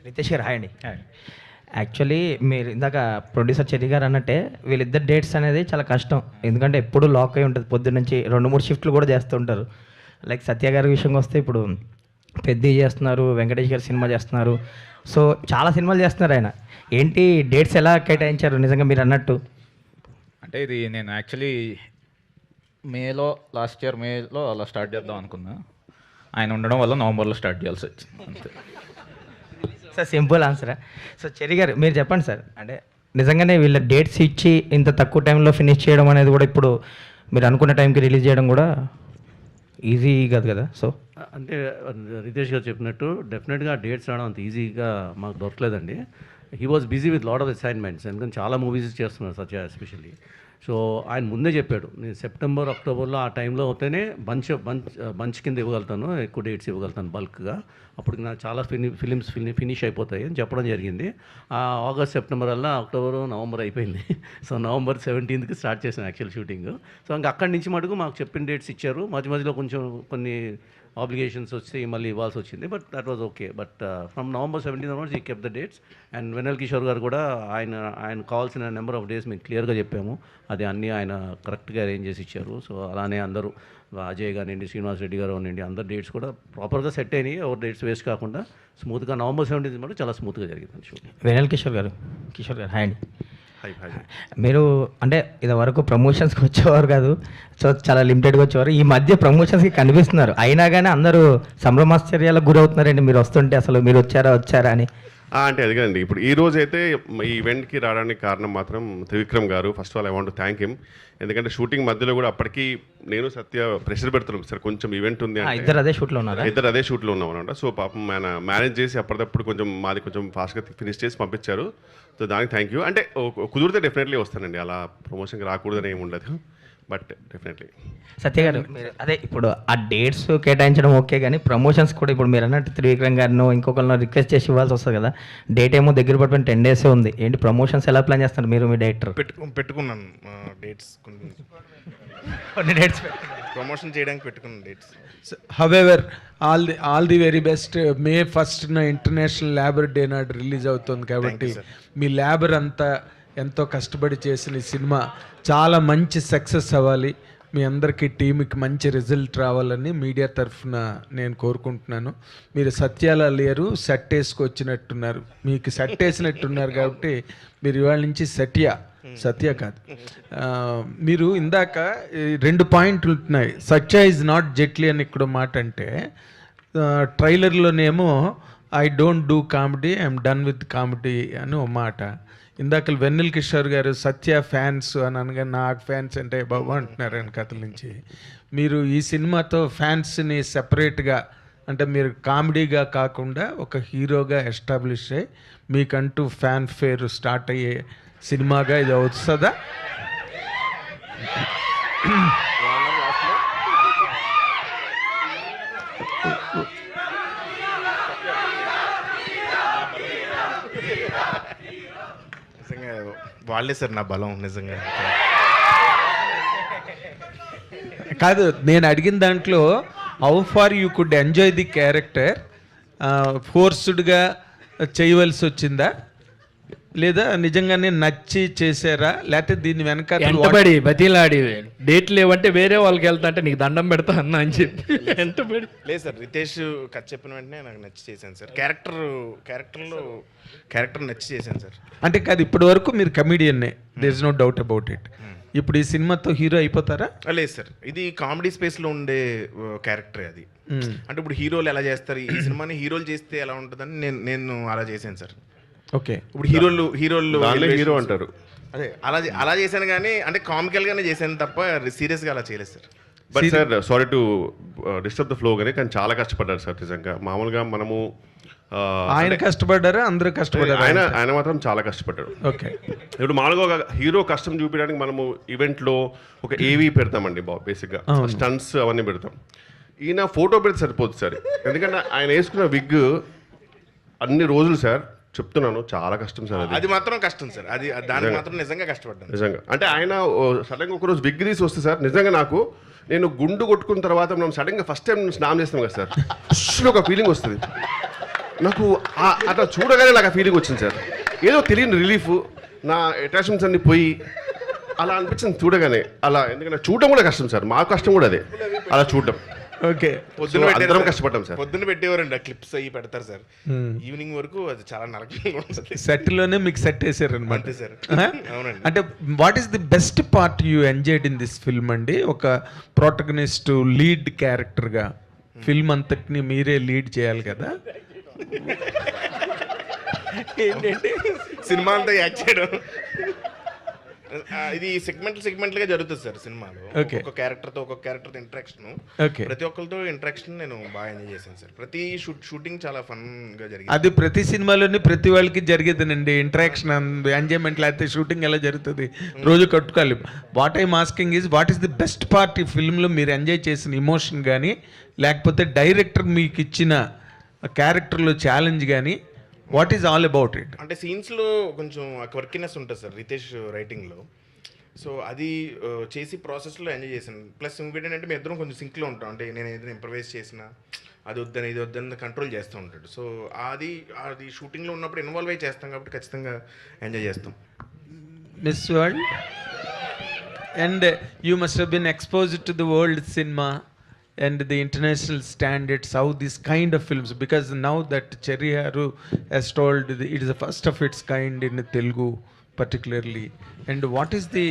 రితేష్ గారు హాయ్ అండి. యాక్చువల్లీ మీరు ఇందాక ప్రొడ్యూసర్ చెర్రీ గారు అన్నట్టే వీళ్ళిద్దరు డేట్స్ అనేది చాలా కష్టం. ఎందుకంటే ఎప్పుడు లాక్ అయి ఉంటుంది. పొద్దున్న నుంచి 2-3 షిఫ్ట్లు కూడా చేస్తుంటారు. లైక్ సత్య గారి విషయంకి వస్తే ఇప్పుడు పెద్ద చేస్తున్నారు, వెంకటేష్ గారు సినిమా చేస్తున్నారు. సో చాలా సినిమాలు చేస్తున్నారు ఆయన. ఏంటి డేట్స్ ఎలా కేటాయించారు నిజంగా మీరు అన్నట్టు? అంటే ఇది నేను యాక్చువల్లీ లాస్ట్ ఇయర్ మేలో అలా స్టార్ట్ చేద్దాం అనుకున్నా. ఆయన ఉండడం వల్ల నవంబర్లో స్టార్ట్ చేయాల్సి వచ్చింది అంతే. సార్ సింపుల్ ఆన్సరా? సో చెర్రీ గారు మీరు చెప్పండి సార్. అంటే నిజంగానే వీళ్ళ డేట్స్ ఇచ్చి ఇంత తక్కువ టైంలో ఫినిష్ చేయడం అనేది కూడా ఇప్పుడు మీరు అనుకున్న టైంకి రిలీజ్ చేయడం కూడా ఈజీ కాదు కదా. సో అంటే రితేష్ గారు చెప్పినట్టు డెఫినెట్గా డేట్స్ రావడం అంత ఈజీగా మాకు దొరకలేదండి. He was busy with lot of assignments, ఎందుకంటే చాలా మూవీస్ చేస్తున్నారు సత్య ఎస్పెషల్లీ. సో ఆయన ముందే చెప్పాడు, నేను సెప్టెంబర్ అక్టోబర్లో ఆ టైంలో అవుతేనే బంచ్ కింద ఇవ్వగలుగుతాను, ఎక్కువ డేట్స్ ఇవ్వగలుగుతాను బల్క్గా, అప్పుడు నాకు చాలా ఫిలిమ్స్ ఫినిష్ అయిపోతాయి అని చెప్పడం జరిగింది. ఆగస్ట్ సెప్టెంబర్ అలా అక్టోబర్ నవంబర్ అయిపోయింది. సో నవంబర్ 17th స్టార్ట్ చేశాను యాక్చువల్ షూటింగ్. సో ఇంకా అక్కడి నుంచి మటుకు మాకు చెప్పిన డేట్స్ ఇచ్చారు. మధ్యలో కొంచెం కొన్ని ఆబ్లిగేషన్స్ వచ్చి మళ్ళీ ఇవ్వాల్సి వచ్చింది. But that was okay. But from November 17 onwards ఈ కెప్ ద డేట్స్. అండ్ వెన్నెల కిషోర్ గారు కూడా ఆయన కావాల్సిన నెంబర్ ఆఫ్ డేస్ మీకు క్లియర్గా చెప్పాము, అది అన్నీ ఆయన కరెక్ట్గా అరేంజ్ చేసి ఇచ్చారు. సో అలానే అందరూ అజయ్ కానివ్వండి, శ్రీనివాస్ రెడ్డి గారు కానివ్వండి, అందరు డేట్స్ కూడా ప్రాపర్గా సెట్ అయినాయి. ఎవరు డేట్స్ వేస్ట్ కాకుండా స్మూత్గా నవంబర్ 17 మటు చాలా స్మూత్గా జరిగింది షూట్. వెనల్ కిషోర్ గారు హాయ్ అండి. మీరు అంటే ఇది వరకు ప్రమోషన్స్కి వచ్చేవారు కాదు, సో చాలా లిమిటెడ్గా వచ్చేవారు. ఈ మధ్య ప్రమోషన్స్కి కనిపిస్తున్నారు, అయినా కానీ అందరూ సంభ్రమాశ్చర్యాలకు గురవుతున్నారండి మీరు వస్తుంటే. అసలు మీరు వచ్చారా అని. అంటే అది కదండి, ఇప్పుడు ఈ రోజు అయితే ఈ ఈవెంట్కి రావడానికి కారణం మాత్రం త్రివిక్రమ్ గారు. First of all I want to thank him. ఎందుకంటే షూటింగ్ మధ్యలో కూడా అప్పటికి నేను సత్య ప్రెషర్ పెడుతున్నాం, సార్ కొంచెం ఈవెంట్ ఉంది అంటే ఇద్దరు అదే షూట్లో ఉన్నాం అనమాట. సో పాపం ఆయన మేనేజ్ చేసి అప్పటికప్పుడు కొంచెం మాది కొంచెం ఫాస్ట్గా ఫినిష్ చేసి పంపించారు. సో దానికి థ్యాంక్ యూ. అంటే కుదిరితే డెఫినెట్లీ వస్తానండి, అలా ప్రమోషన్కి రాకూడదని ఏమి ఉండదు, బట్ డెఫినెట్లీ. సత్య గారు అదే ఇప్పుడు ఆ డేట్స్ కేటాయించడం ఓకే, కానీ ప్రమోషన్స్ కూడా ఇప్పుడు మీరు అన్నట్టు త్రివిక్రమ్ గారినో ఇంకొకరినో రిక్వెస్ట్ చేసి ఇవ్వాల్సి వస్తుంది కదా. డేట్ ఏమో దగ్గర పడిపోయిన 10 days ఉంది. ఏంటి ప్రమోషన్స్ ఎలా ప్లాన్ చేస్తారు మీరు, మీ డైరెక్టర్? పెట్టుకున్నాను డేట్స్, కొన్ని డేట్స్ ప్రమోషన్ చేయడానికి పెట్టుకున్నాను dates. However all the very best. May 1st international labour day నాడు రిలీజ్ అవుతుంది కాబట్టి మీ లేబర్ అంతా ఎంతో కష్టపడి చేసిన ఈ సినిమా చాలా మంచి సక్సెస్ అవ్వాలి, మీ అందరికీ టీంకి మంచి రిజల్ట్ రావాలని మీడియా తరఫున నేను కోరుకుంటున్నాను. మీరు సత్యాల లేరు, సెట్ వేసుకొచ్చినట్టున్నారు, మీకు సెట్ వేసినట్టున్నారు కాబట్టి మీరు ఇవాళ నుంచి సత్య కాదు. మీరు ఇందాక 2 పాయింట్లు ఉంటున్నాయి. సత్య ఈజ్ నాట్ జెట్లీ అని ఇక్కడ మాట అంటే, ట్రైలర్లోనేమో I don't do comedy, I'm done with comedy అని ఓ మాట. ఇందాక వెన్నెల కిషోర్ గారు సత్య ఫ్యాన్స్ అని అనగా నాకు ఫ్యాన్స్ అంటే బాబు అంటున్నారు ఆయన కథల నుంచి. మీరు ఈ సినిమాతో ఫ్యాన్స్ని సెపరేట్గా, అంటే మీరు కామెడీగా కాకుండా ఒక హీరోగా ఎస్టాబ్లిష్ అయ్యి మీకంటూ ఫ్యాన్ ఫేర్ స్టార్ట్ అయ్యే సినిమాగా ఇది వస్తుందా? నిజంగా వాళ్ళే సార్ నా బలం నిజంగా. కాదు, నేను అడిగిన దాంట్లో how far you could enjoy the character, ఫోర్స్డ్గా చేయవలసి వచ్చిందా లేదా నిజంగానే నచ్చి చేశారా, లేకపోతే దీని వెనక ఎంటబడి బతిలాడి డేట్ లేవంటే వేరే వాళ్ళకి వెళ్తా అంటే నీకు దండం పెడతా అన్నా అని చెప్పి ఎంటబడి. లేదు సార్, రితేష్ కథ చెప్పిన వెంటనే నాకు నచ్చి చేశాను సార్. క్యారెక్టర్ నచ్చి చేశాను సార్. అంటే కాదు, ఇప్పటి వరకు మీరు కమీడియన్నే, there is no doubt about it. ఇప్పుడు ఈ సినిమాతో హీరో అయిపోతారా? లేదు సార్, ఇది కామెడీ స్పేస్లో ఉండే క్యారెక్టర్ అది. అంటే ఇప్పుడు హీరోలు ఎలా చేస్తారు, ఈ సినిమాని హీరోలు చేస్తే ఎలా ఉంటుందని నేను అలా చేశాను సార్. ఓకే, ఇప్పుడు హీరోలు హీరో అంటారు. అదే అలా చేశాను, కానీ అంటే కామికల్గానే చేశాను తప్ప సీరియస్గా అలా చేయలేదు sir. But sir sorry to disturb the flow కానీ చాలా కష్టపడ్డారు సార్ నిజంగా. మామూలుగా మనము ఆయన కష్టపడ్డారా, అందరూ కష్టపడ్డారు? ఆయన మాత్రం చాలా కష్టపడ్డాడు. ఓకే, ఇప్పుడు మామూలుగా హీరో కష్టం చూపించడానికి మనము ఈవెంట్లో ఒక ఏవీ పెడతామండి బేసిక్గా, స్టంట్స్ అవన్నీ పెడతాం. ఈయన ఫోటో పెడితే సరిపోతుంది సార్, ఎందుకంటే ఆయన వేసుకున్న విగ్ అన్ని రోజులు సార్ చెప్తున్నాను చాలా కష్టం సార్. అది మాత్రం కష్టం సార్, అది దానికి మాత్రం నిజంగా కష్టపడ్డాను నిజంగా. అంటే ఆయన సడన్గా ఒకరోజు విగ్ తీసి వస్తే సార్ నిజంగా నేను గుండు కొట్టుకున్న తర్వాత మనం సడన్గా ఫస్ట్ టైం స్నానం చేస్తాం కదా సార్, ఒక ఫీలింగ్ వస్తుంది. నాకు అట్లా చూడగానే నాకు ఆ ఫీలింగ్ వచ్చింది సార్. ఏదో తెలియని రిలీఫ్, నా అటాచ్మెంట్స్ అన్ని పోయి అలా అనిపించింది చూడగానే. అలా ఎందుకంటే చూడడం కూడా కష్టం సార్, మా కష్టం కూడా అదే అలా చూడడం. ఓకే. పొద్దున అందరం కష్టపడ్డాం సార్. పొద్దున్న పెట్టేవారండి, ఆ క్లిప్స్ అయ్యి పెడతారు సార్. ఈవినింగ్ వరకు అది చాలా నరకంగా ఉంటుంది. సెట్లోనే మీకు సెట్ వేసారనమాట. అంతే సార్. అవునండి. అంటే what is the best part you enjoyed in this film అండి? ఒక ప్రోటగనిస్ట్ లీడ్ క్యారెక్టర్గా ఫిల్మ్ అంతటిని మీరే లీడ్ చేయాలి కదా. ఏంటంటే సినిమా అంతా యాక్ట్ చేయడం, ఇది సెగ్మెంట్లుగా జరుగుతుంది సార్ సినిమాలో. Okay. ఒక్కొక్క క్యారెక్టర్తో ఇంటరాక్షన్, ఓకే. ప్రతి ఒక్కరితో ఇంటరాక్షన్ నేను బాగా ఎంజాయ్ చేశాను సార్. ప్రతి షూటింగ్ చాలా ఫన్గా జరిగింది. అది ప్రతి సినిమాలోని ప్రతి వాళ్ళకి జరిగేదేనండి ఇంటరాక్షన్, ఎంజాయ్మెంట్. లేకపోతే షూటింగ్ ఎలా జరుగుతుంది, రోజు కట్టుకోవాలి. What I'm asking is what is the best part ఈ ఫిల్మ్లో మీరు ఎంజాయ్ చేసిన ఇమోషన్ కానీ, లేకపోతే డైరెక్టర్ మీకు ఇచ్చిన క్యారెక్టర్లో ఛాలెంజ్ కానీ, what is all about it? అంటే సీన్స్లో కొంచెం క్వర్కినెస్ ఉంటుంది సార్ రితేష్ రైటింగ్లో. సో అది చేసి ప్రాసెస్లో ఎంజాయ్ చేశాను. ప్లస్ ఇంకోటి ఏంటంటే మేము ఇద్దరం కొంచెం సింక్లో ఉంటాం. అంటే నేను ఏదైనా ఇంప్రవైజ్ చేసినా అది వద్దని ఇది వద్దని కంట్రోల్ చేస్తూ ఉంటాడు. సో అది షూటింగ్లో ఉన్నప్పుడు ఇన్వాల్వ్ అయ్యి చేస్తాం కాబట్టి ఖచ్చితంగా ఎంజాయ్ చేస్తాం. Miss World, and you must have been exposed to the world cinema and the international standards, how this kind of films, because now that Cherry Haru has told, it is the first of its kind in Telugu particularly. And what is the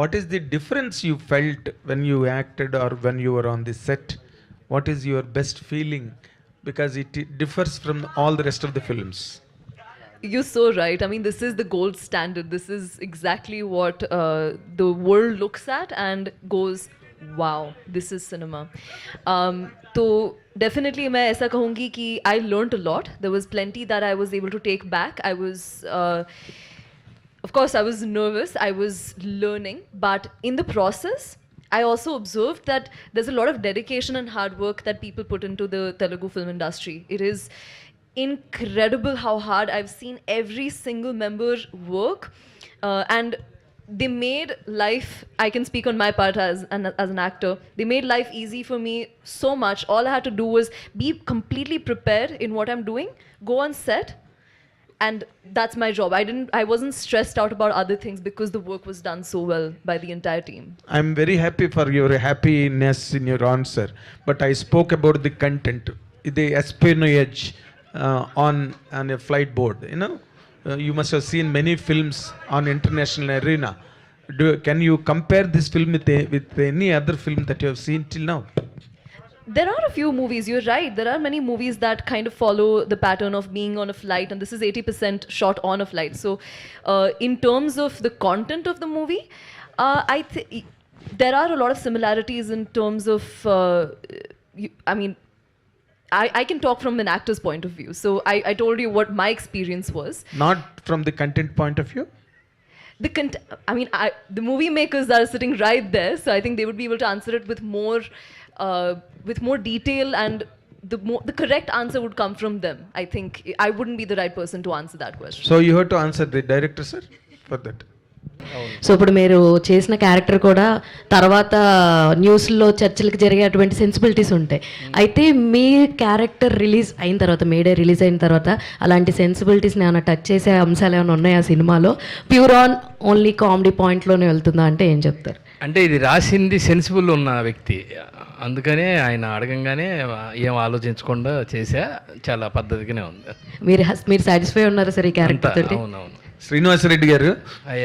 what is the difference you felt when you acted or when you were on the set? What is your best feeling, because it differs from all the rest of the films? You're so right. I mean, this is the gold standard. This is exactly what the world looks at and goes, wow, this is cinema. So definitely मैं ऐसा कहूँगी कि I learned a lot. There was plenty that I was able to take back. I was, of course, I was nervous. I was learning, but in the process, I also observed that there's a lot of dedication and hard work that people put into the Telugu film industry. It is incredible how hard I've seen every single member work, and they made life, I can speak on my part as an actor, they made life easy for me so much. All I had to do was be completely prepared in what I'm doing, go on set, and that's my job. I wasn't stressed out about other things because the work was done so well by the entire team. I'm very happy for your happiness in your answer, but I spoke about the content, the espionage on a flight board. You know, you must have seen many films on international arena. Can you compare this film with any other film that you have seen till now? There are a few movies, you're right. There are many movies that kind of follow the pattern of being on a flight, and this is 80% shot on a flight. So, in terms of the content of the movie, there are a lot of similarities in terms of, I can talk from an actor's point of view. So, I told you what my experience was. Not from the content point of view? The movie makers are sitting right there, so I think they would be able to answer it with more detail, and the correct answer would come from them. I think I wouldn't be the right person to answer that question. So you have to answer the director, sir, for that. So ఇప్పుడు మీరు చేసిన character కూడా తర్వాత న్యూస్లో చర్చలకు జరిగేటువంటి sensibilities ఉంటాయి. అయితే మీ క్యారెక్టర్ రిలీజ్ అయిన తర్వాత, మేడే రిలీజ్ అయిన తర్వాత అలాంటి సెన్సిబిలిటీస్ని ఏమైనా టచ్ చేసే అంశాలు ఏమైనా ఉన్నాయా సినిమాలో? ప్యూర్ ఆన్ ఓన్లీ కామెడీ పాయింట్లోనే వెళ్తుందా అంటే ఏం చెప్తారు? అంటే ఇది రాసింది సెన్సిబుల్ ఉన్న వ్యక్తి, అందుకనే ఆయన అడగంగానే ఏం ఆలోచించకుండా చేసా. చాలా పద్ధతిగానే ఉంది. మీరు సాటిస్ఫై ఉన్నారా సార్ ఈ క్యారెక్టర్ తోటి? అవునవును. శ్రీనివాసరెడ్డి గారు,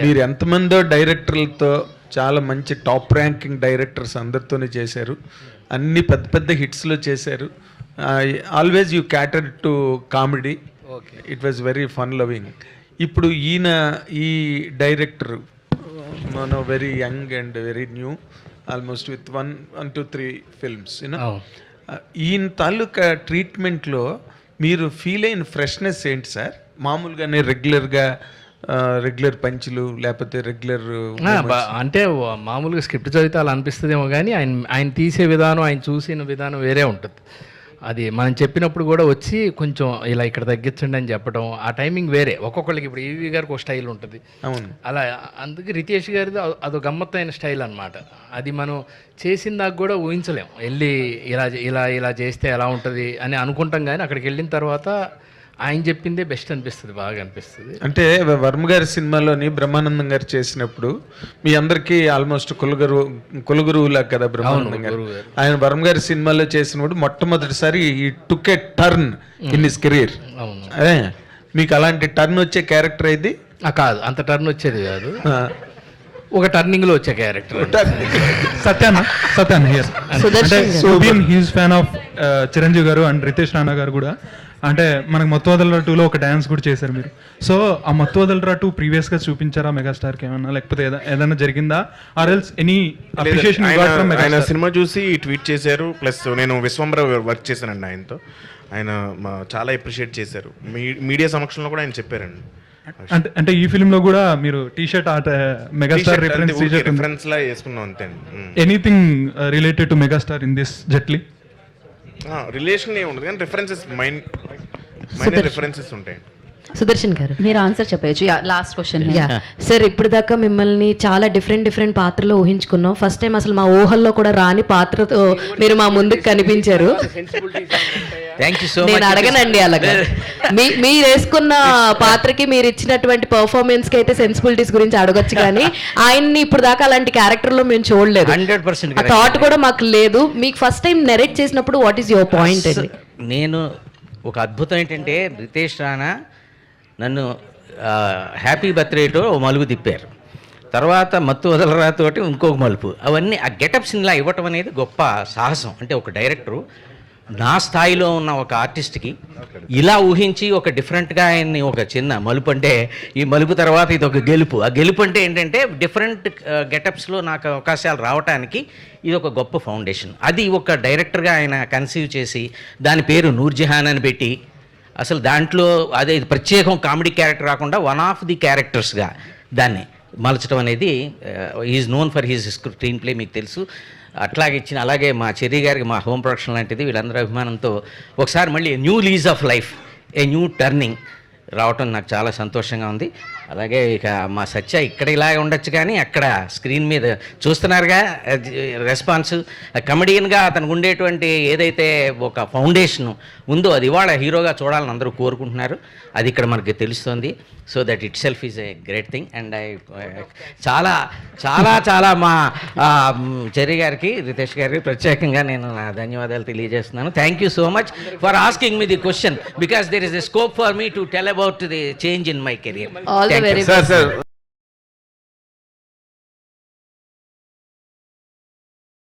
మీరు ఎంతమందో డైరెక్టర్లతో, చాలా మంచి టాప్ ర్యాంకింగ్ డైరెక్టర్స్ అందరితోనే చేశారు, అన్ని పెద్ద పెద్ద హిట్స్లో చేశారు. Always you క్యాటర్ to comedy. It was very fun loving. ఇప్పుడు ఈ డైరెక్టర్ మన very young and very new, almost with 1 to 3 films, ఈయన తాలూకా ట్రీట్మెంట్లో మీరు ఫీల్ అయిన ఫ్రెష్నెస్ ఏంటి సార్? మామూలుగానే రెగ్యులర్ పంచులు, లేకపోతే రెగ్యులర్ అంటే మామూలుగా స్క్రిప్ట్ చదివితే అలా అనిపిస్తుందేమో, కానీ ఆయన తీసే విధానం, ఆయన చూసిన విధానం వేరే ఉంటుంది. అది మనం చెప్పినప్పుడు కూడా వచ్చి కొంచెం ఇలా ఇక్కడ తగ్గించండి అని చెప్పడం, ఆ టైమింగ్ వేరే. ఒక్కొక్కరికి ఇప్పుడు ఈవీ గారికి ఒక స్టైల్ ఉంటుంది, అవును. అలా అందుకే రితేష్ గారిది అదో గమ్మత్తైన స్టైల్ అనమాట. అది మనం చేసిన దాకా కూడా ఊహించలేం. వెళ్ళి ఇలా ఇలా ఇలా చేస్తే ఎలా ఉంటుంది అని అనుకుంటాం, కానీ అక్కడికి వెళ్ళిన తర్వాత ఆయన చెప్పిందే బెస్ట్ అనిపిస్తుంది, బాగా అనిపిస్తుంది. అంటే వర్మ గారి సినిమాలోని బ్రహ్మానందం గారు చేసినప్పుడు మీ అందరికీ ఆల్మోస్ట్ కులగురువులా కదా బ్రహ్మానందం గారు. ఆయన వర్మ గారి సినిమాలో చేసినప్పుడు మొట్టమొదటిసారి ఈ టుక్ ఏ టర్న్ ఇన్ హిస్ కెరీర్. అవును. అదే మీకు అలాంటి టర్న్ వచ్చే క్యారెక్టర్ ఇది కాదు, అంత టర్న్ వచ్చేది కాదు, ఒక టర్నింగ్లో వచ్చే క్యారెక్టర్. సత్యాన్ హియర్ అంటే హీస్ ఫ్యాన్ ఆఫ్ చిరంజీవి గారు అండ్ రితేష్ రాణా గారు కూడా. అంటే మనకు మత్తువదలరా 2లో ఒక డ్యాన్స్ కూడా చేశారు మీరు. సో ఆ మత్తువదలరా 2 ప్రీవియస్గా చూపించారా మెగాస్టార్కి ఏమన్నా, లేకపోతే ఏదైనా జరిగిందా? ఆర్ ఎల్స్ ఎనీ అప్రిషియేషన్ ఆయన సినిమా చూసి ట్వీట్ చేశారు. ప్లస్ నేను విశ్వంబర వర్క్ చేశానండి ఆయనతో. ఆయన చాలా అప్రిషియేట్ చేశారు. మీడియా సమక్షంలో కూడా ఆయన చెప్పారండి. అంటే ఈ ఫిల్మ్ లో కూడా మీరు టీ షర్ట్ మెగాస్టార్ రిఫరెన్స్ లా వేసుకున్నాం అంతే. Anything related to megastar in this జెట్లీ? రిలేషన్ ఏమి ఉండదు కానీ రిఫరెన్సెస్ మైండ్ రిఫరెన్సెస్ ఉంటాయి. సుదర్శన్ గారు మీరు ఆన్సర్ చెప్పచ్చు. Last question. సార్, ఇప్పుడు దాకా మిమ్మల్ని చాలా డిఫరెంట్ పాత్రలో ఊహించుకున్నాం. ఫస్ట్ టైం అసలు మా ఊహల్లో కూడా రాని పాత్రతో మీరు మా ముందుకు కనిపించారు. నేను అడగనండి అలాగా. మీరు వేసుకున్న పాత్రకి మీరు ఇచ్చినటువంటి పర్ఫార్మెన్స్ కి అయితే సెన్సిబిలిటీస్ గురించి అడగొచ్చు, కానీ ఆయన్ని ఇప్పుడు దాకా అలాంటి క్యారెక్టర్ లో మేము చూడలేదు. 100% ఆ థాట్ కూడా మాకు లేదు. మీకు ఫస్ట్ టైం నెరేట్ చేసినప్పుడు వాట్ ఈస్ యువర్ పాయింట్ అండి? నేను ఒక అద్భుతం ఏంటంటే రితేష్ రాణా నన్ను హ్యాపీ బర్త్డేతో ఓ మలుపు తిప్పారు, తర్వాత మత్తు వదలరాతోటి ఇంకొక మలుపు. అవన్నీ ఆ గెటప్స్ ఇలా ఇవ్వటం అనేది గొప్ప సాహసం. అంటే ఒక డైరెక్టరు నా స్థాయిలో ఉన్న ఒక ఆర్టిస్ట్కి ఇలా ఊహించి ఒక డిఫరెంట్గా ఆయన్ని ఒక చిన్న మలుపు, అంటే ఈ మలుపు తర్వాత ఇది ఒక గెలుపు. ఆ గెలుపు అంటే ఏంటంటే డిఫరెంట్ గెటప్స్లో నాకు అవకాశాలు రావడానికి ఇది ఒక గొప్ప ఫౌండేషన్. అది ఒక డైరెక్టర్గా ఆయన కన్సీవ్ చేసి దాని పేరు నూర్జహాన్ అని పెట్టి, అసలు దాంట్లో అదే ప్రత్యేకం కామెడీ క్యారెక్టర్ కాకుండా వన్ ఆఫ్ ది క్యారెక్టర్స్గా దాన్ని మలచడం అనేది is known for his screen play, మీకు తెలుసు. అట్లాగే ఇచ్చిన, అలాగే మా చెర్రీ గారికి మా హోమ్ ప్రొడక్షన్ లాంటిది వీళ్ళందరూ అభిమానంతో ఒకసారి మళ్ళీ new lease of life, a new turning రావటం నాకు చాలా సంతోషంగా ఉంది. అలాగే ఇక మా సత్య ఇక్కడ ఇలాగే ఉండొచ్చు, కానీ అక్కడ స్క్రీన్ మీద చూస్తున్నారుగా రెస్పాన్స్. కమెడియన్గా అతనికి ఉండేటువంటి ఏదైతే ఒక ఫౌండేషన్ ఉందో అది ఇవాళ హీరోగా చూడాలని అందరూ కోరుకుంటున్నారు. అది ఇక్కడ మనకి తెలుస్తుంది. So that it self is a great thing. And చాలా చాలా చాలా మా చెర్రీ గారికి, రితేష్ గారికి ప్రత్యేకంగా నేను నా ధన్యవాదాలు తెలియజేస్తున్నాను. Thank you so much for asking me the question, because there is a scope for me to tell about the change in my career. All the very best. Sir